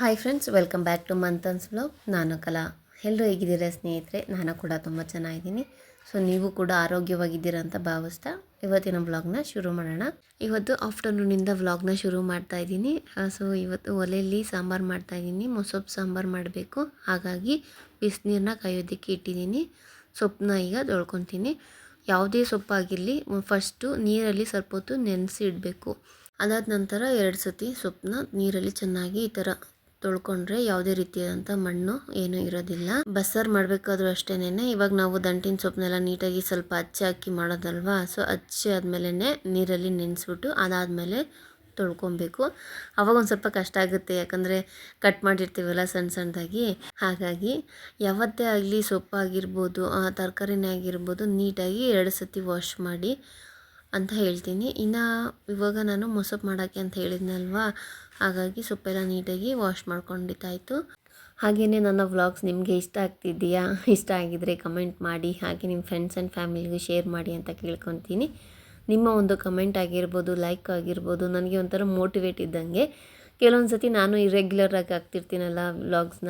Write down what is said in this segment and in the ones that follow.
Hi friends, welcome back to Manthan's vlog. ನಾನು ಕಲಾ. ಎಲ್ಲರೂ ಹೇಗಿದ್ದೀರಾ ಸ್ನೇಹಿತರೆ? ನಾನು ಕೂಡ ತುಂಬ ಚೆನ್ನಾಗಿದ್ದೀನಿ. ಸೊ ನೀವು ಕೂಡ ಆರೋಗ್ಯವಾಗಿದ್ದೀರಾ ಅಂತ ಭಾವಿಸ್ತಾ ಇವತ್ತಿನ ವ್ಲಾಗ್ನ ಶುರು ಮಾಡೋಣ. ಇವತ್ತು ಆಫ್ಟರ್ನೂನಿಂದ ವ್ಲಾಗ್ನ ಶುರು ಮಾಡ್ತಾ ಇದ್ದೀನಿ. ಸೊ ಇವತ್ತು ಒಲೆಯಲ್ಲಿ ಸಾಂಬಾರು ಮಾಡ್ತಾಯಿದ್ದೀನಿ. ಮೊಸೊಪ್ಪು ಸಾಂಬಾರು ಮಾಡಬೇಕು, ಹಾಗಾಗಿ ಬಿಸಿನೀರನ್ನ ಕಾಯೋದಕ್ಕೆ ಇಟ್ಟಿದ್ದೀನಿ. ಸೊಪ್ಪನ್ನ ಈಗ ತೊಳ್ಕೊತೀನಿ. ಯಾವುದೇ ಸೊಪ್ಪಾಗಿರಲಿ ಫಸ್ಟು ನೀರಲ್ಲಿ ಸ್ವಲ್ಪ ಹೊತ್ತು ನೆನೆಸಿ ಇಡಬೇಕು. ಅದಾದ ನಂತರ 2 ಸತಿ ಸೊಪ್ಪನ್ನ ನೀರಲ್ಲಿ ಚೆನ್ನಾಗಿ ಈ ಥರ ತೊಳ್ಕೊಂಡ್ರೆ ಯಾವುದೇ ರೀತಿಯಾದಂಥ ಮಣ್ಣು ಏನೂ ಇರೋದಿಲ್ಲ. ಬಸ್ಸಾರು ಮಾಡಬೇಕಾದ್ರೂ ಅಷ್ಟೇನೆ. ಇವಾಗ ನಾವು ದಂಟಿನ ಸೊಪ್ಪನ್ನೆಲ್ಲ ನೀಟಾಗಿ ಸ್ವಲ್ಪ ಹಚ್ಚಿ ಹಾಕಿ ಮಾಡೋದಲ್ವಾ. ಸೊ ಹಚ್ಚಿ ಆದಮೇಲೆ ನೀರಲ್ಲಿ ನೆನೆಸ್ಬಿಟ್ಟು ಅದಾದಮೇಲೆ ತೊಳ್ಕೊಬೇಕು. ಅವಾಗ ಒಂದು ಸ್ವಲ್ಪ ಕಷ್ಟ ಆಗುತ್ತೆ, ಯಾಕಂದರೆ ಕಟ್ ಮಾಡಿರ್ತೀವಲ್ಲ ಸಣ್ಣ ಸಣ್ಣದಾಗಿ. ಹಾಗಾಗಿ ಯಾವತ್ತೇ ಆಗಲಿ ಸೊಪ್ಪಾಗಿರ್ಬೋದು, ತರಕಾರಿನೇ ಆಗಿರ್ಬೋದು, ನೀಟಾಗಿ 2 ಸತಿ ವಾಶ್ ಮಾಡಿ ಅಂತ ಹೇಳ್ತೀನಿ. ಇನ್ನು ಇವಾಗ ನಾನು ಮೊಸಪ್ಪು ಮಾಡೋಕ್ಕೆ ಅಂತ ಹೇಳಿದ್ನಲ್ವಾ, ಹಾಗಾಗಿ ಸೊಪ್ಪೆಲ್ಲ ನೀಟಾಗಿ ವಾಶ್ ಮಾಡ್ಕೊಂಡಿದ್ದಾಯಿತು. ಹಾಗೆಯೇ ನನ್ನ ವ್ಲಾಗ್ಸ್ ನಿಮಗೆ ಇಷ್ಟ ಆಗ್ತಿದೆಯಾ? ಇಷ್ಟ ಆಗಿದ್ದರೆ ಕಮೆಂಟ್ ಮಾಡಿ, ಹಾಗೆ ನಿಮ್ಮ ಫ್ರೆಂಡ್ಸ್ ಆ್ಯಂಡ್ ಫ್ಯಾಮಿಲಿಗೆ ಶೇರ್ ಮಾಡಿ ಅಂತ ಕೇಳ್ಕೊತೀನಿ. ನಿಮ್ಮ ಒಂದು ಕಮೆಂಟ್ ಆಗಿರ್ಬೋದು, ಲೈಕ್ ಆಗಿರ್ಬೋದು, ನನಗೆ ಒಂಥರ ಮೋಟಿವೇಟ್ ಇದ್ದಂಗೆ. ಕೆಲವೊಂದು ಸತಿ ನಾನು ಇರೆಗ್ಯುಲರಾಗಿ ಆಗ್ತಿರ್ತೀನಲ್ಲ ವ್ಲಾಗ್ಸ್ನ,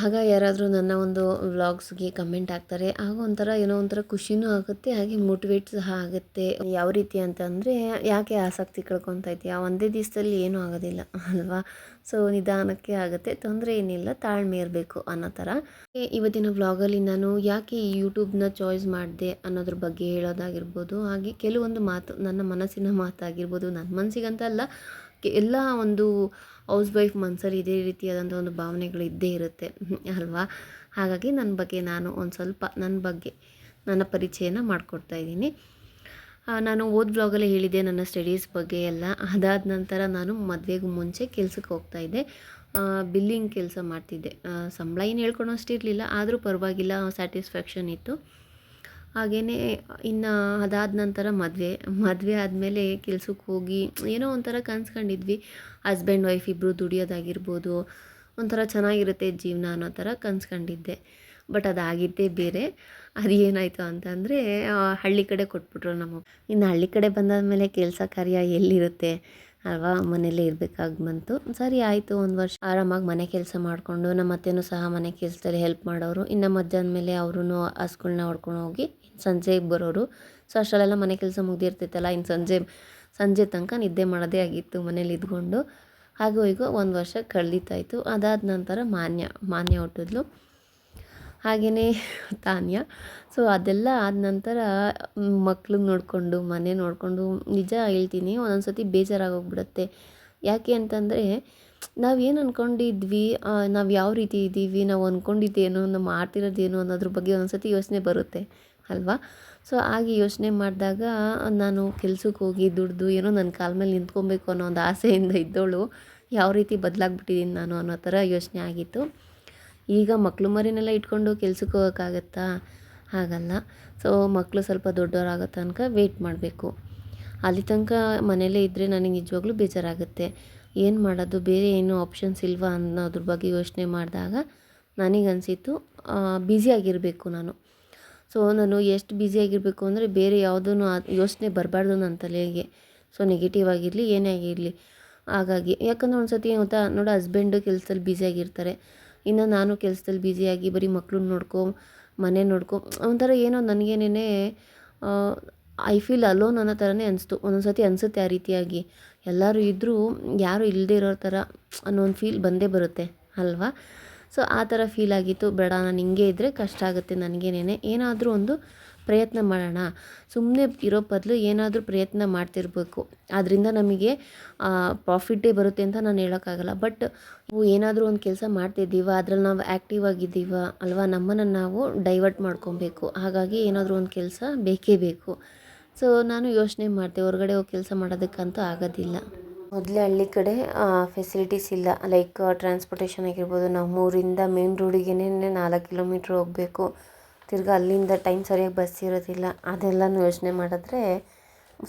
ಆಗ ಯಾರಾದರೂ ನನ್ನ ಒಂದು ವ್ಲಾಗ್ಸ್ಗೆ ಕಮೆಂಟ್ ಹಾಕ್ತಾರೆ. ಆಗ ಒಂಥರ ಏನೋ ಒಂಥರ ಖುಷಿನೂ ಆಗುತ್ತೆ, ಹಾಗೆ ಮೋಟಿವೇಟ್ ಸಹ ಆಗುತ್ತೆ. ಯಾವ ರೀತಿ ಅಂತಂದರೆ, ಯಾಕೆ ಆಸಕ್ತಿ ಕಳ್ಕೊತಾ ಇದೆಯಾ, ಒಂದೇ ದಿವಸದಲ್ಲಿ ಏನೂ ಆಗೋದಿಲ್ಲ ಅಲ್ವಾ. ಸೊ ನಿಧಾನಕ್ಕೆ ಆಗುತ್ತೆ, ತೊಂದರೆ ಏನಿಲ್ಲ, ತಾಳ್ಮೆ ಇರಬೇಕು ಅನ್ನೋ ಥರ. ಇವತ್ತಿನ ವ್ಲಾಗಲ್ಲಿ ನಾನು ಯಾಕೆ ಈ ಯೂಟ್ಯೂಬ್ನ ಚಾಯ್ಸ್ ಮಾಡಿದೆ ಅನ್ನೋದ್ರ ಬಗ್ಗೆ ಹೇಳೋದಾಗಿರ್ಬೋದು, ಹಾಗೆ ಕೆಲವೊಂದು ಮಾತು, ನನ್ನ ಮನಸ್ಸಿನ ಮಾತಾಗಿರ್ಬೋದು, ನನ್ನ ಮನಸ್ಸಿಗಂತ ಅಲ್ಲ, ಎಲ್ಲ ಒಂದು ಹೌಸ್ ವೈಫ್ ಮನಸ್ಸಲ್ಲಿ ಇದೇ ರೀತಿಯಾದಂಥ ಒಂದು ಭಾವನೆಗಳು ಇದ್ದೇ ಇರುತ್ತೆ ಅಲ್ವಾ. ಹಾಗಾಗಿ ನನ್ನ ಬಗ್ಗೆ ನಾನು ಒಂದು ಸ್ವಲ್ಪ ನನ್ನ ಬಗ್ಗೆ ನನ್ನ ಪರಿಚಯನ ಮಾಡಿಕೊಡ್ತಾ ಇದ್ದೀನಿ. ನಾನು ಓದ್ ಬ್ಲಾಗಲ್ಲೇ ಹೇಳಿದ್ದೆ ನನ್ನ ಸ್ಟಡೀಸ್ ಬಗ್ಗೆ ಎಲ್ಲ. ಅದಾದ ನಂತರ ನಾನು ಮದುವೆಗೂ ಮುಂಚೆ ಕೆಲ್ಸಕ್ಕೆ ಹೋಗ್ತಾಯಿದ್ದೆ. ಬಿಲ್ಲಿಂಗ್ ಕೆಲಸ ಮಾಡ್ತಿದ್ದೆ. ಸಂಬಳ ಏನು ಹೇಳ್ಕೊಳೋಷ್ಟು ಇರಲಿಲ್ಲ, ಆದರೂ ಪರವಾಗಿಲ್ಲ, ಸ್ಯಾಟಿಸ್ಫ್ಯಾಕ್ಷನ್ ಇತ್ತು. ಹಾಗೆಯೇ ಇನ್ನು ಅದಾದ ನಂತರ ಮದುವೆ ಆದಮೇಲೆ ಕೆಲ್ಸಕ್ಕೆ ಹೋಗಿ ಏನೋ ಒಂಥರ ಕನ್ಸ್ಕೊಂಡಿದ್ವಿ. ಹಸ್ಬೆಂಡ್ ವೈಫ್ ಇಬ್ಬರು ದುಡಿಯೋದಾಗಿರ್ಬೋದು, ಒಂಥರ ಚೆನ್ನಾಗಿರುತ್ತೆ ಜೀವನ ಅನ್ನೋ ಥರ ಕನ್ಸ್ಕೊಂಡಿದ್ದೆ. ಬಟ್ ಅದಾಗಿದ್ದೇ ಬೇರೆ. ಅದು ಏನಾಯಿತು ಅಂತಂದರೆ, ಹಳ್ಳಿ ಕಡೆ ಕೊಟ್ಬಿಟ್ರು ನಮ್ಮ. ಇನ್ನು ಹಳ್ಳಿ ಕಡೆ ಬಂದಾದಮೇಲೆ ಕೆಲಸ ಕಾರ್ಯ ಎಲ್ಲಿರುತ್ತೆ ಅಲ್ವಾ, ಮನೇಲೇ ಇರಬೇಕಾಗಿ ಬಂತು. ಸರಿ ಆಯಿತು, 1 ವರ್ಷ ಆರಾಮಾಗಿ ಮನೆ ಕೆಲಸ ಮಾಡಿಕೊಂಡು, ನಮ್ಮ ಅತ್ತೆನೂ ಸಹ ಮನೆ ಕೆಲಸದಲ್ಲಿ ಹೆಲ್ಪ್ ಮಾಡೋರು. ಇನ್ನು ಮಧ್ಯಾಹ್ನ ಮೇಲೆ ಅವ್ರೂ ಹಸುಗಳ್ನ ಹೊಡ್ಕೊಂಡು ಹೋಗಿ ಸಂಜೆಗೆ ಬರೋರು. ಸೊ ಅಷ್ಟರಲ್ಲೆಲ್ಲ ಮನೆ ಕೆಲಸ ಮುಗ್ದಿರ್ತೈತಲ್ಲ, ಇನ್ನು ಸಂಜೆ ತನಕ ನಿದ್ದೆ ಮಾಡೋದೇ ಆಗಿತ್ತು ಮನೇಲಿ ಇದ್ಕೊಂಡು. ಹಾಗೂ ಈಗ 1 ವರ್ಷ ಕಳೆದಿತ್ತಾಯಿತು. ಅದಾದ ನಂತರ ಮಾನ್ಯ ಹುಟ್ಟಿದ್ಲು, ಹಾಗೆಯೇ ತಾನ್ಯ. ಸೊ ಅದೆಲ್ಲ ಆದ ನಂತರ ಮಕ್ಳು ನೋಡಿಕೊಂಡು, ಮನೆ ನೋಡಿಕೊಂಡು, ನಿಜ ಹೇಳ್ತೀನಿ ಒಂದೊಂದು ಸತಿ ಬೇಜಾರಾಗೋಗ್ಬಿಡುತ್ತೆ. ಯಾಕೆ ಅಂತಂದರೆ, ನಾವೇನು ಅಂದ್ಕೊಂಡಿದ್ವಿ, ನಾವು ಯಾವ ರೀತಿ ಇದ್ದೀವಿ, ನಾವು ಅಂದ್ಕೊಂಡಿದ್ದೇನು, ನಾವು ಮಾಡ್ತಿರೋದೇನು ಅನ್ನೋದ್ರ ಬಗ್ಗೆ ಒಂದೊಂದು ಸತಿ ಯೋಚನೆ ಬರುತ್ತೆ ಅಲ್ವಾ. ಸೊ ಹಾಗೆ ಯೋಚನೆ ಮಾಡಿದಾಗ, ನಾನು ಕೆಲ್ಸಕ್ಕೆ ಹೋಗಿ ದುಡ್ದು ಏನೋ ನನ್ನ ಕಾಲ ಮೇಲೆ ನಿಂತ್ಕೊಬೇಕು ಅನ್ನೋ ಒಂದು ಆಸೆಯಿಂದ ಇದ್ದೋಳು ಯಾವ ರೀತಿ ಬದಲಾಗ್ಬಿಟ್ಟಿದ್ದೀನಿ ನಾನು ಅನ್ನೋ ಥರ ಯೋಚನೆ ಆಗಿತ್ತು. ಈಗ ಮಕ್ಕಳು ಮರಿನೆಲ್ಲ ಇಟ್ಕೊಂಡು ಕೆಲ್ಸಕ್ಕೆ ಹೋಗೋಕ್ಕಾಗತ್ತಾ? ಹಾಗಲ್ಲ. ಸೊ ಮಕ್ಕಳು ಸ್ವಲ್ಪ ದೊಡ್ಡವರಾಗೋ ತನಕ ವೆಯ್ಟ್ ಮಾಡಬೇಕು. ಅಲ್ಲಿ ತನಕ ಮನೇಲೇ ಇದ್ದರೆ ನನಗೆ ನಿಜವಾಗ್ಲೂ ಬೇಜಾರಾಗುತ್ತೆ. ಏನು ಮಾಡೋದು, ಬೇರೆ ಏನೂ ಆಪ್ಷನ್ಸ್ ಇಲ್ವಾ ಅನ್ನೋದ್ರ ಬಗ್ಗೆ ಯೋಚನೆ ಮಾಡಿದಾಗ ನನಗನ್ಸಿತ್ತು ಬ್ಯುಸಿಯಾಗಿರಬೇಕು ನಾನು. ಸೊ ನಾನು ಎಷ್ಟು ಬ್ಯುಸಿಯಾಗಿರಬೇಕು ಅಂದರೆ, ಬೇರೆ ಯಾವುದೂ ಯೋಚನೆ ಬರಬಾರ್ದು ನನ್ನ ತಲೆಗೆ. ಸೊ ನೆಗೆಟಿವ್ ಆಗಿರಲಿ, ಏನೇ ಆಗಿರಲಿ. ಹಾಗಾಗಿ ಯಾಕಂದರೆ ಒಂದು ಸತಿ ಗೊತ್ತಾ, ನೋಡು, ಹಸ್ಬೆಂಡು ಕೆಲಸದಲ್ಲಿ ಬ್ಯುಸಿಯಾಗಿರ್ತಾರೆ, ಇನ್ನು ನಾನು ಕೆಲಸದಲ್ಲಿ ಬ್ಯುಸಿಯಾಗಿ ಬರೀ ಮಕ್ಳನ್ನ ನೋಡ್ಕೊ, ಮನೆ ನೋಡ್ಕೊ, ಒಂಥರ ಏನೋ ನನಗೇನೇ ಐ ಫೀಲ್ ಅಲೋನ್ ಅನ್ನೋ ಥರನೇ ಅನಿಸ್ತು. ಒಂದೊಂದು ಸತಿ ಅನಿಸುತ್ತೆ ಆ ರೀತಿಯಾಗಿ, ಎಲ್ಲರೂ ಇದ್ದರೂ ಯಾರೂ ಇಲ್ಲದೇ ಇರೋ ಥರ ಅನ್ನೋ ಒಂದು ಫೀಲ್ ಬಂದೇ ಬರುತ್ತೆ ಅಲ್ವಾ. ಸೊ ಆ ಥರ ಫೀಲ್ ಆಗಿತ್ತು. ಬೇಡ, ನಾನು ಹಿಂಗೆ ಇದ್ದರೆ ಕಷ್ಟ ಆಗುತ್ತೆ ನನಗೇನೆ, ಏನಾದರೂ ಒಂದು ಪ್ರಯತ್ನ ಮಾಡೋಣ, ಸುಮ್ಮನೆ ಇರೋ ಬದಲು ಏನಾದರೂ ಪ್ರಯತ್ನ ಮಾಡ್ತಿರ್ಬೇಕು. ಅದರಿಂದ ನಮಗೆ ಪ್ರಾಫಿಟ್ಟೇ ಬರುತ್ತೆ ಅಂತ ನಾನು ಹೇಳೋಕ್ಕಾಗಲ್ಲ. ಬಟ್ ಏನಾದರೂ ಒಂದು ಕೆಲಸ ಮಾಡ್ತಿದ್ದೀವ, ಅದ್ರಲ್ಲಿ ನಾವು ಆ್ಯಕ್ಟಿವ್ ಆಗಿದ್ದೀವ ಅಲ್ವಾ, ನಮ್ಮನ್ನು ನಾವು ಡೈವರ್ಟ್ ಮಾಡ್ಕೊಬೇಕು. ಹಾಗಾಗಿ ಏನಾದರೂ ಒಂದು ಕೆಲಸ ಬೇಕೇ ಬೇಕು. ಸೊ ನಾನು ಯೋಚನೆ ಮಾಡಿದೆ, ಹೊರಗಡೆ ಹೋಗಿ ಕೆಲಸ ಮಾಡೋದಕ್ಕಂತೂ ಆಗೋದಿಲ್ಲ. ಮೊದಲೇ ಹಳ್ಳಿ ಕಡೆ ಫೆಸಿಲಿಟೀಸ್ ಇಲ್ಲ, ಲೈಕ್ ಟ್ರಾನ್ಸ್ಪೋರ್ಟೇಷನ್ ಆಗಿರ್ಬೋದು. ನಾವು ಊರಿಂದ ಮೇನ್ ರೋಡಿಗೇನೆ 4 ಕಿಲೋಮೀಟ್ರ್ ಹೋಗಬೇಕು. ತಿರ್ಗಿ ಅಲ್ಲಿಂದ ಟೈಮ್ ಸರಿಯಾಗಿ ಬಸ್ ಇರೋದಿಲ್ಲ. ಅದೆಲ್ಲನೂ ಯೋಚನೆ ಮಾಡಿದ್ರೆ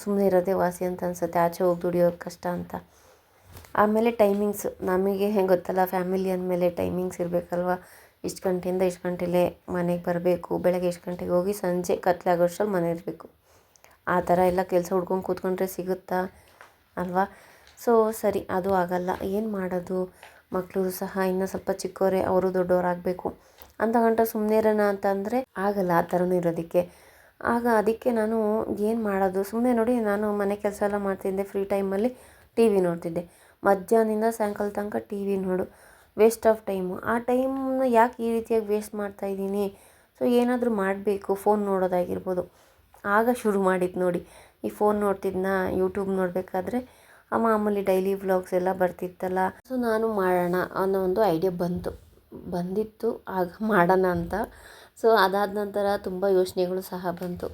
ಸುಮ್ಮನೆ ಇರೋದೇ ವಾಸಿ ಅಂತ ಅನಿಸುತ್ತೆ, ಆಚೆ ಹೋಗಿ ದುಡಿಯೋದು ಕಷ್ಟ ಅಂತ. ಆಮೇಲೆ ಟೈಮಿಂಗ್ಸ್ ನಮಗೆ ಹೆಂಗೆ ಗೊತ್ತಲ್ಲ, ಫ್ಯಾಮಿಲಿ ಅಂದಮೇಲೆ ಟೈಮಿಂಗ್ಸ್ ಇರಬೇಕಲ್ವ. ಇಷ್ಟು ಗಂಟೆಯಿಂದ ಇಷ್ಟು ಗಂಟೆಲೇ ಮನೆಗೆ ಬರಬೇಕು, ಬೆಳಗ್ಗೆ ಇಷ್ಟು ಗಂಟೆಗೆ ಹೋಗಿ ಸಂಜೆ ಕತ್ಲಾಗೋಷ್ಟರಲ್ಲಿ ಮನೆ ಇರಬೇಕು. ಆ ಥರ ಎಲ್ಲ ಕೆಲಸ ಹುಡ್ಕೊಂಡು ಕೂತ್ಕೊಂಡ್ರೆ ಸಿಗುತ್ತಾ ಅಲ್ವಾ. ಸೊ ಸರಿ, ಅದು ಆಗಲ್ಲ, ಏನು ಮಾಡೋದು ಮಕ್ಕಳು ಸಹ ಇನ್ನೂ ಸ್ವಲ್ಪ ಚಿಕ್ಕವರೇ, ಅವರು ದೊಡ್ಡವರಾಗಬೇಕು ಅಂತ ಗಂಟ ಸುಮ್ಮನೆ ಇರೋಣ ಅಂತಂದರೆ ಆಗಲ್ಲ ಆ ಥರನೂ ಇರೋದಕ್ಕೆ. ಆಗ ಅದಕ್ಕೆ ನಾನು ಏನು ಮಾಡೋದು, ಸುಮ್ಮನೆ ನೋಡಿ ನಾನು ಮನೆ ಕೆಲಸ ಎಲ್ಲ ಮಾಡ್ತಿದ್ದೆ, ಫ್ರೀ ಟೈಮಲ್ಲಿ ಟಿ ವಿ ನೋಡ್ತಿದ್ದೆ. ಮಧ್ಯಾಹ್ನದಿಂದ ಸಾಯಂಕಾಲ ತನಕ ಟಿ ವಿ ನೋಡು, ವೇಸ್ಟ್ ಆಫ್ ಟೈಮು. ಆ ಟೈಮ್ನ ಯಾಕೆ ಈ ರೀತಿಯಾಗಿ ವೇಸ್ಟ್ ಮಾಡ್ತಾಯಿದ್ದೀನಿ, ಸೊ ಏನಾದರೂ ಮಾಡಬೇಕು, ಫೋನ್ ನೋಡೋದಾಗಿರ್ಬೋದು. ಆಗ ಶುರು ಮಾಡಿದ್ದು ನೋಡಿ, ಈ ಫೋನ್ ನೋಡ್ತಿದ್ನ, ಯೂಟ್ಯೂಬ್ ನೋಡಬೇಕಾದ್ರೆ ಮಾಮೂಲಿ ಡೈಲಿ ವ್ಲಾಗ್ಸ್ ಎಲ್ಲ ಬರ್ತಿತ್ತಲ್ಲ, ಸೊ ನಾನು ಮಾಡೋಣ ಅನ್ನೋ ಒಂದು ಐಡಿಯಾ ಬಂದಿತ್ತು ಆಗ ಮಾಡೋಣ ಅಂತ. ಸೊ ಅದಾದ ನಂತರ ತುಂಬ ಯೋಚನೆಗಳು ಸಹ ಬಂತು.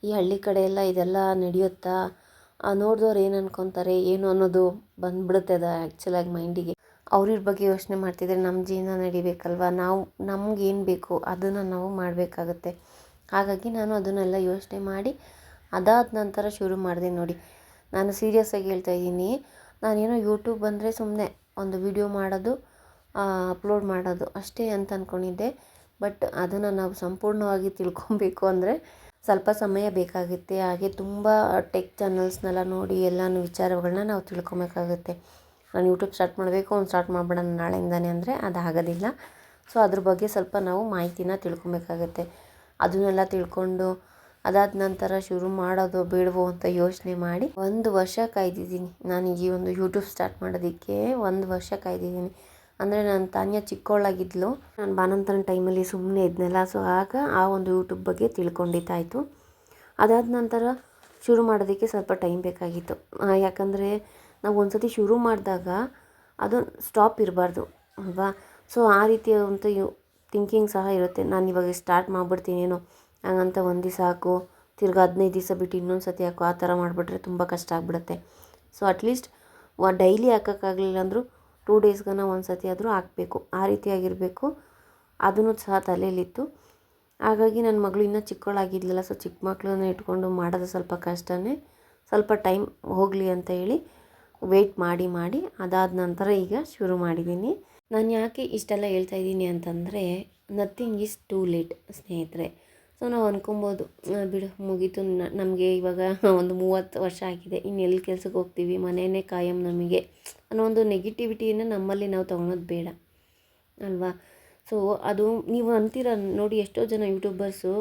ಈ ಹಳ್ಳಿ ಕಡೆ ಎಲ್ಲ ಇದೆಲ್ಲ ನಡೆಯುತ್ತಾ, ನೋಡಿದವ್ರು ಏನು ಅನ್ಕೊತಾರೆ ಏನು ಅನ್ನೋದು ಬಂದ್ಬಿಡುತ್ತೆ ಅದು ಆ್ಯಕ್ಚುಲಾಗಿ ಮೈಂಡಿಗೆ. ಅವ್ರ ಬಗ್ಗೆ ಯೋಚನೆ ಮಾಡ್ತಿದ್ರೆ ನಮ್ಮ ಜೀವನ ನಡಿಬೇಕಲ್ವ, ನಾವು ನಮ್ಗೇನು ಬೇಕು ಅದನ್ನು ನಾವು ಮಾಡಬೇಕಾಗತ್ತೆ. ಹಾಗಾಗಿ ನಾನು ಅದನ್ನೆಲ್ಲ ಯೋಚನೆ ಮಾಡಿ ಅದಾದ ನಂತರ ಶುರು ಮಾಡಿದೆ ನೋಡಿ. ನಾನು ಸೀರಿಯಸ್ಸಾಗಿ ಹೇಳ್ತಾಯಿದ್ದೀನಿ, ನಾನೇನೋ ಯೂಟ್ಯೂಬ್ ಅಂದರೆ ಸುಮ್ಮನೆ ಒಂದು ವಿಡಿಯೋ ಮಾಡೋದು, ಅಪ್ಲೋಡ್ ಮಾಡೋದು ಅಷ್ಟೇ ಅಂತ ಅಂದ್ಕೊಂಡಿದ್ದೆ. ಬಟ್ ಅದನ್ನು ನಾವು ಸಂಪೂರ್ಣವಾಗಿ ತಿಳ್ಕೊಬೇಕು ಅಂದರೆ ಸ್ವಲ್ಪ ಸಮಯ ಬೇಕಾಗುತ್ತೆ. ಹಾಗೆ ತುಂಬ ಟೆಕ್ ಚಾನಲ್ಸ್ನೆಲ್ಲ ನೋಡಿ ಎಲ್ಲನೂ ವಿಚಾರಗಳನ್ನ ನಾವು ತಿಳ್ಕೊಬೇಕಾಗುತ್ತೆ. ನಾನು ಯೂಟ್ಯೂಬ್ ಸ್ಟಾರ್ಟ್ ಮಾಡಿಬಿಡೋಣ ನಾಳೆಯಿಂದಾನೆ ಅಂದರೆ ಅದಾಗೋದಿಲ್ಲ. ಸೊ ಅದ್ರ ಬಗ್ಗೆ ಸ್ವಲ್ಪ ನಾವು ಮಾಹಿತಿನ ತಿಳ್ಕೊಬೇಕಾಗತ್ತೆ. ಅದನ್ನೆಲ್ಲ ತಿಳ್ಕೊಂಡು ಅದಾದ ನಂತರ ಶುರು ಮಾಡೋದು ಬೇಡವೋ ಅಂತ ಯೋಚನೆ ಮಾಡಿ 1 ವರ್ಷ ಕಾಯ್ದಿದ್ದೀನಿ. ನಾನು ಈ ಒಂದು ಯೂಟ್ಯೂಬ್ ಸ್ಟಾರ್ಟ್ ಮಾಡೋದಕ್ಕೆ 1 ವರ್ಷ ಕಾಯ್ದಿದ್ದೀನಿ. ಅಂದರೆ ನನ್ನ ತಾನ್ಯ ಚಿಕ್ಕವಳಾಗಿದ್ಲು, ನಾನು ಬಾಣಂತನ ಟೈಮಲ್ಲಿ ಸುಮ್ಮನೆ ಇದ್ನಲ್ಲ, ಸೊ ಆಗ ಆ ಒಂದು ಯೂಟ್ಯೂಬ್ ಬಗ್ಗೆ ತಿಳ್ಕೊಂಡಿದ್ದಾಯಿತು. ಅದಾದ ನಂತರ ಶುರು ಮಾಡೋದಕ್ಕೆ ಸ್ವಲ್ಪ ಟೈಮ್ ಬೇಕಾಗಿತ್ತು. ಯಾಕಂದರೆ ನಾವು ಒಂದು ಸತಿ ಶುರು ಮಾಡಿದಾಗ ಅದು ಸ್ಟಾಪ್ ಇರಬಾರ್ದು ಅಲ್ವಾ. ಸೊ ಆ ರೀತಿಯ ಒಂದು ಥಿಂಕಿಂಗ್ ಸಹ ಇರುತ್ತೆ. ನಾನು ಇವಾಗ ಸ್ಟಾರ್ಟ್ ಮಾಡಿಬಿಡ್ತೀನೇನೋ ಹಾಗಂತ ಒಂದು ದಿವಸ ಹಾಕು, ತಿರ್ಗಿ 15 ದಿವಸ ಬಿಟ್ಟು ಇನ್ನೊಂದು ಸತಿ ಹಾಕು, ಆ ಥರ ಮಾಡಿಬಿಟ್ರೆ ತುಂಬ ಕಷ್ಟ ಆಗಿಬಿಡುತ್ತೆ. ಸೊ ಅಟ್ಲೀಸ್ಟ್ ಡೈಲಿ ಹಾಕೋಕ್ಕಾಗಲಿಲ್ಲ ಅಂದರೂ 2 ಡೇಸ್ಗನ ಒಂದು ಸತಿ ಆದರೂ ಹಾಕಬೇಕು, ಆ ರೀತಿಯಾಗಿರಬೇಕು. ಅದನ್ನು ಸಹ ತಲೆಯಲ್ಲಿತ್ತು. ಹಾಗಾಗಿ ನನ್ನ ಮಗಳು ಇನ್ನೂ ಚಿಕ್ಕವಳಾಗಿದ್ಲಲ್ಲ, ಸೊ ಚಿಕ್ಕ ಮಕ್ಕಳನ್ನ ಇಟ್ಕೊಂಡು ಮಾಡೋದು ಸ್ವಲ್ಪ ಕಷ್ಟನೇ. ಸ್ವಲ್ಪ ಟೈಮ್ ಹೋಗಲಿ ಅಂತ ಹೇಳಿ ವೆಯ್ಟ್ ಮಾಡಿ ಅದಾದ ನಂತರ ಈಗ ಶುರು ಮಾಡಿದ್ದೀನಿ. ನಾನು ಯಾಕೆ ಇಷ್ಟೆಲ್ಲ ಹೇಳ್ತಾಯಿದ್ದೀನಿ ಅಂತಂದರೆ, ನಥಿಂಗ್ ಈಸ್ ಟೂ ಲೇಟ್ ಸ್ನೇಹಿತರೆ. ಸೊ ನಾವು ಅಂದ್ಕೊಬೋದು ಬಿಡು ಮುಗೀತು, ನಮಗೆ ಇವಾಗ ಒಂದು 30 ವರ್ಷ ಆಗಿದೆ, ಇನ್ನು ಎಲ್ಲಿ ಕೆಲ್ಸಕ್ಕೆ ಹೋಗ್ತೀವಿ, ಮನೆಯೇ ಕಾಯಂ ನಮಗೆ ಅನ್ನೋ ಒಂದು ನೆಗೆಟಿವಿಟಿಯನ್ನು ನಮ್ಮಲ್ಲಿ ನಾವು ತೊಗೊಳೋದು ಬೇಡ ಅಲ್ವಾ. ಸೊ ಅದು ನೀವು ಅಂತೀರ ನೋಡಿ, ಎಷ್ಟೋ ಜನ ಯೂಟ್ಯೂಬರ್ಸು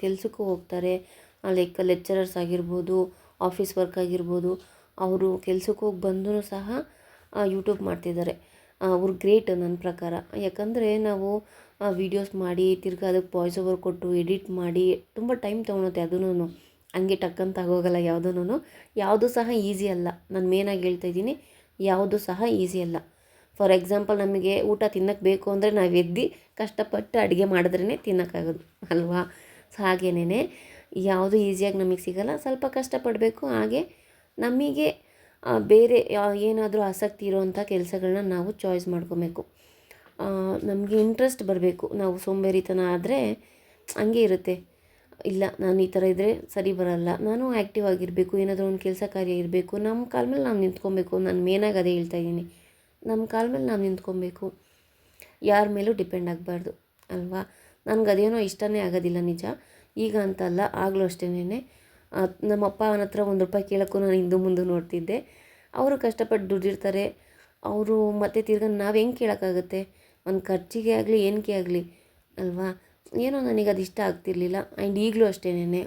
ಕೆಲಸಕ್ಕೂ ಹೋಗ್ತಾರೆ, ಲೈಕ್ ಲೆಕ್ಚರರ್ಸ್ ಆಗಿರ್ಬೋದು, ಆಫೀಸ್ ವರ್ಕ್ ಆಗಿರ್ಬೋದು, ಅವರು ಕೆಲ್ಸಕ್ಕೆ ಹೋಗಿ ಬಂದರೂ ಸಹ ಯೂಟ್ಯೂಬ್ ಮಾಡ್ತಿದ್ದಾರೆ. ಅವ್ರು ಗ್ರೇಟ್ ನನ್ನ ಪ್ರಕಾರ. ಯಾಕಂದರೆ ನಾವು ವೀಡಿಯೋಸ್ ಮಾಡಿ ತಿರ್ಗಿ ಅದಕ್ಕೆ ವಾಯ್ಸ್ ಓವರ್ ಕೊಟ್ಟು ಎಡಿಟ್ ಮಾಡಿ ತುಂಬ ಟೈಮ್ ತೊಗೊಳುತ್ತೆ. ಅದೂ ಹಂಗೆ ಟಕ್ಕಂತ ಆಗೋಗಲ್ಲ ಯಾವುದೂ ಸಹ ಈಸಿ ಅಲ್ಲ. ನಾನು ಮೇನಾಗಿ ಹೇಳ್ತಾಯಿದ್ದೀನಿ, ಯಾವುದೂ ಸಹ ಈಸಿ ಅಲ್ಲ. ಫಾರ್ ಎಕ್ಸಾಂಪಲ್, ನಮಗೆ ಊಟ ತಿನ್ನೋಕ್ಕೆ ಬೇಕು ಅಂದರೆ ನಾವು ಎದ್ದು ಕಷ್ಟಪಟ್ಟು ಅಡುಗೆ ಮಾಡಿದ್ರೇ ತಿನ್ನೋಕ್ಕಾಗೋದು ಅಲ್ವಾ. ಸೊ ಹಾಗೇನೇ ಯಾವುದು ಈಸಿಯಾಗಿ ನಮಗೆ ಸಿಗೋಲ್ಲ, ಸ್ವಲ್ಪ ಕಷ್ಟಪಡಬೇಕು. ಹಾಗೆ ನಮಗೆ ಬೇರೆ ಏನಾದರೂ ಆಸಕ್ತಿ ಇರೋವಂಥ ಕೆಲಸಗಳನ್ನ ನಾವು ಚಾಯ್ಸ್ ಮಾಡ್ಕೊಬೇಕು. ನಮಗೆ ಇಂಟ್ರೆಸ್ಟ್ ಬರಬೇಕು. ನಾವು ಸೋಂಬೇರಿತನ ಆದರೆ ಹಂಗೆ ಇರುತ್ತೆ, ಇಲ್ಲ ನಾನು ಈ ಥರ ಇದ್ದರೆ ಸರಿ ಬರೋಲ್ಲ, ನಾನು ಆ್ಯಕ್ಟಿವ್ ಆಗಿರಬೇಕು, ಏನಾದರೂ ಒಂದು ಕೆಲಸ ಕಾರ್ಯ ಇರಬೇಕು, ನಮ್ಮ ಕಾಲ ಮೇಲೆ ನಾವು ನಿಂತ್ಕೊಬೇಕು. ನಾನು ಮೇನಾಗಿ ಅದೇ ಹೇಳ್ತಾಯಿದ್ದೀನಿ, ನಮ್ಮ ಕಾಲ ಮೇಲೆ ನಾವು ನಿಂತ್ಕೊಬೇಕು, ಯಾರ ಮೇಲೂ ಡಿಪೆಂಡ್ ಆಗಬಾರ್ದು ಅಲ್ವಾ. ನನಗೆ ಅದೇನೋ ಇಷ್ಟನೇ ಆಗೋದಿಲ್ಲ ನಿಜ, ಈಗ ಅಂತಲ್ಲ, ಆಗಲೂ ಅಷ್ಟೇನೆ. ನಮ್ಮಪ್ಪ ಅವನ ಹತ್ರ ₹1 ಕೇಳೋಕ್ಕೂ ನಾನು ಹಿಂದೆ ಮುಂದೆ ನೋಡ್ತಿದ್ದೆ. ಅವರು ಕಷ್ಟಪಟ್ಟು ದುಡ್ಡಿರ್ತಾರೆ, ಅವರು ಮತ್ತೆ ತಿರ್ಗಿ ನಾವು ಹೆಂಗೆ ಕೇಳೋಕ್ಕಾಗುತ್ತೆ, ಒಂದು ಖರ್ಚಿಗೆ ಆಗಲಿ ಏನಕ್ಕೆ ಆಗಲಿ ಅಲ್ವಾ. ಏನೋ ನನಗೆ ಅದು ಇಷ್ಟ ಆಗ್ತಿರ್ಲಿಲ್ಲ. ಆ್ಯಂಡ್ ಈಗಲೂ ಅಷ್ಟೇನೆ,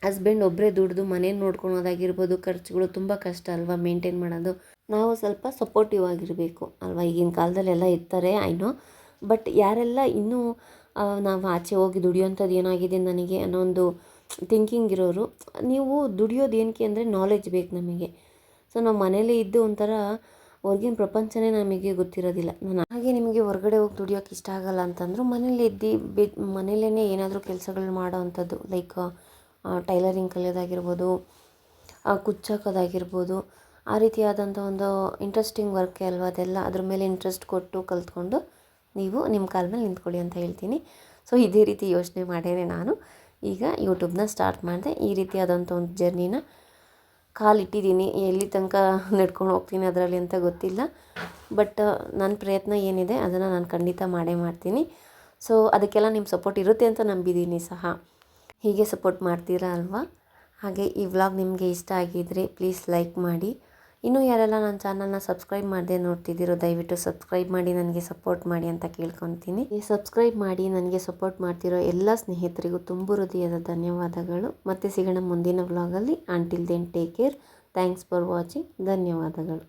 ಹಸ್ಬೆಂಡ್ ಒಬ್ಬರೇ ದುಡ್ದು ಮನೇನ ನೋಡ್ಕೊಳೋದಾಗಿರ್ಬೋದು, ಖರ್ಚುಗಳು ತುಂಬ ಕಷ್ಟ ಅಲ್ವಾ ಮೇಂಟೈನ್ ಮಾಡೋದು. ನಾವು ಸ್ವಲ್ಪ ಸಪೋರ್ಟಿವ್ ಆಗಿರಬೇಕು ಅಲ್ವಾ. ಈಗಿನ ಕಾಲದಲ್ಲೆಲ್ಲ ಇರ್ತಾರೆ ಐನೋ, ಬಟ್ ಯಾರೆಲ್ಲ ಇನ್ನೂ ನಾವು ಆಚೆ ಹೋಗಿ ದುಡಿಯೋಂಥದ್ದು ಏನಾಗಿದೆ ನನಗೆ ಅನ್ನೋ ಒಂದು ಥಿಂಕಿಂಗ್ ಇರೋರು, ನೀವು ದುಡಿಯೋದು ಏನಕ್ಕೆ ಅಂದರೆ ನಾಲೆಜ್ ಬೇಕು ನಮಗೆ. ಸೊ ನಾವು ಮನೇಲೇ ಇದ್ದು ಒಂಥರ ಹೊರ್ಗಿನ ಪ್ರಪಂಚನೇ ನಮಗೆ ಗೊತ್ತಿರೋದಿಲ್ಲ. ನಾನು ಹಾಗೆ ನಿಮಗೆ ಹೊರಗಡೆ ಹೋಗಿ ದುಡಿಯೋಕೆ ಇಷ್ಟ ಆಗಲ್ಲ ಅಂತಂದರೂ ಮನೇಲಿ ಮನೇಲೇ ಏನಾದರೂ ಕೆಲಸಗಳು ಮಾಡೋ ಅಂಥದ್ದು, ಲೈಕ್ ಟೈಲರಿಂಗ್ ಕಲಿಯೋದಾಗಿರ್ಬೋದು, ಕುಚ್ಚಾಕೋದಾಗಿರ್ಬೋದು, ಆ ರೀತಿಯಾದಂಥ ಒಂದು ಇಂಟ್ರೆಸ್ಟಿಂಗ್ ವರ್ಕೆ ಅಲ್ವಾ ಅದೆಲ್ಲ. ಅದ್ರ ಮೇಲೆ ಇಂಟ್ರೆಸ್ಟ್ ಕೊಟ್ಟು ಕಲ್ತ್ಕೊಂಡು ನೀವು ನಿಮ್ಮ ಕಾಲ ಮೇಲೆ ನಿಂತ್ಕೊಳ್ಳಿ ಅಂತ ಹೇಳ್ತೀನಿ. ಸೊ ಇದೇ ರೀತಿ ಯೋಚನೆ ಮಾಡೇನೆ ನಾನು ಈಗ ಯೂಟ್ಯೂಬ್ನ ಸ್ಟಾರ್ಟ್ ಮಾಡಿದೆ. ಈ ರೀತಿಯಾದಂಥ ಒಂದು ಜರ್ನಿನ ಕಾಲಿಟ್ಟಿದ್ದೀನಿ. ಎಲ್ಲಿ ತನಕ ನಡ್ಕೊಂಡು ಹೋಗ್ತೀನಿ ಅದರಲ್ಲಿ ಅಂತ ಗೊತ್ತಿಲ್ಲ, ಬಟ್ ನನ್ನ ಪ್ರಯತ್ನ ಏನಿದೆ ಅದನ್ನು ನಾನು ಖಂಡಿತ ಮಾಡೇ ಮಾಡ್ತೀನಿ. ಸೊ ಅದಕ್ಕೆಲ್ಲ ನಿಮ್ಮ ಸಪೋರ್ಟ್ ಇರುತ್ತೆ ಅಂತ ನಂಬಿದ್ದೀನಿ ಸಹ. ಹೀಗೆ ಸಪೋರ್ಟ್ ಮಾಡ್ತೀರಾ ಅಲ್ವಾ. ಹಾಗೆ ಈ ವ್ಲಾಗ್ ನಿಮಗೆ ಇಷ್ಟ ಆಗಿದ್ದರೆ ಪ್ಲೀಸ್ ಲೈಕ್ ಮಾಡಿ. ಇನ್ನೂ ಯಾರೆಲ್ಲ ನನ್ನ ಚಾನಲ್ನ ಸಬ್ಸ್ಕ್ರೈಬ್ ಮಾಡದೆ ನೋಡ್ತಿದ್ದೀರೋ ದಯವಿಟ್ಟು ಸಬ್ಸ್ಕ್ರೈಬ್ ಮಾಡಿ ನನಗೆ ಸಪೋರ್ಟ್ ಮಾಡಿ ಅಂತ ಕೇಳ್ಕೊತೀನಿ. ಸಬ್ಸ್ಕ್ರೈಬ್ ಮಾಡಿ ನನಗೆ ಸಪೋರ್ಟ್ ಮಾಡ್ತಿರೋ ಎಲ್ಲ ಸ್ನೇಹಿತರಿಗೂ ತುಂಬು ಹೃದಯದ ಧನ್ಯವಾದಗಳು. ಮತ್ತೆ ಸಿಗೋಣ ಮುಂದಿನ ವ್ಲಾಗಲ್ಲಿ. Until then take care. Thanks for watching. ಧನ್ಯವಾದಗಳು.